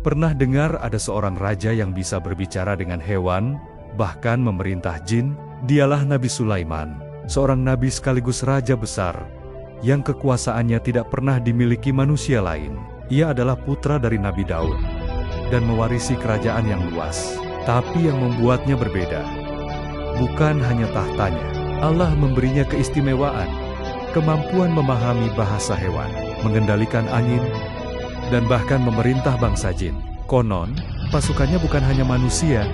Pernah dengar ada seorang raja yang bisa berbicara dengan hewan, bahkan memerintah jin? Dialah Nabi Sulaiman, seorang nabi sekaligus raja besar, yang kekuasaannya tidak pernah dimiliki manusia lain. Ia adalah putra dari Nabi Daud, dan mewarisi kerajaan yang luas. Tapi yang membuatnya berbeda, bukan hanya tahtanya. Allah memberinya keistimewaan, kemampuan memahami bahasa hewan, mengendalikan angin, dan bahkan memerintah bangsa jin. Konon, pasukannya bukan hanya manusia,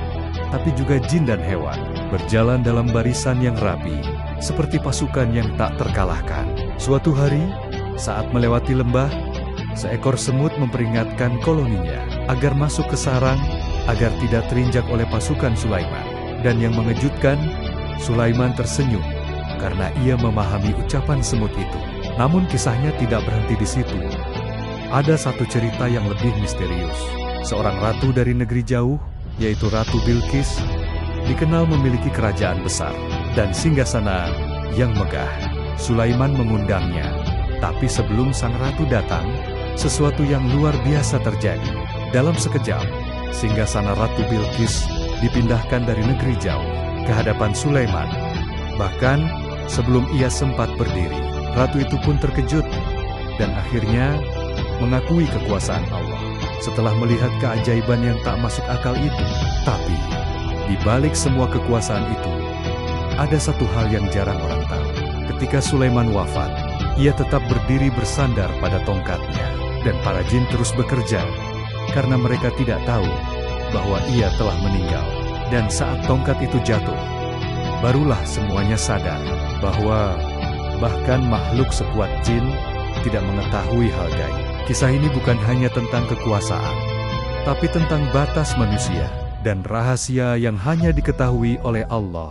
tapi juga jin dan hewan, berjalan dalam barisan yang rapi, seperti pasukan yang tak terkalahkan. Suatu hari, saat melewati lembah, seekor semut memperingatkan koloninya agar masuk ke sarang, agar tidak terinjak oleh pasukan Sulaiman. Dan yang mengejutkan, Sulaiman tersenyum, karena ia memahami ucapan semut itu. Namun kisahnya tidak berhenti di situ. Ada satu cerita yang lebih misterius. Seorang ratu dari negeri jauh, yaitu Ratu Bilqis, dikenal memiliki kerajaan besar dan singgasana yang megah. Sulaiman mengundangnya, tapi sebelum sang ratu datang, sesuatu yang luar biasa terjadi. Dalam sekejap, singgasana Ratu Bilqis dipindahkan dari negeri jauh ke hadapan Sulaiman. Bahkan sebelum ia sempat berdiri, ratu itu pun terkejut dan akhirnya mengakui kekuasaan Allah setelah melihat keajaiban yang tak masuk akal itu. Tapi di balik semua kekuasaan itu, ada satu hal yang jarang orang tahu. Ketika Sulaiman wafat, ia tetap berdiri bersandar pada tongkatnya, dan para jin terus bekerja karena mereka tidak tahu bahwa ia telah meninggal. Dan saat tongkat itu jatuh, barulah semuanya sadar bahwa bahkan makhluk sekuat jin tidak mengetahui hal gaib. Kisah ini bukan hanya tentang kekuasaan, tapi tentang batas manusia dan rahasia yang hanya diketahui oleh Allah.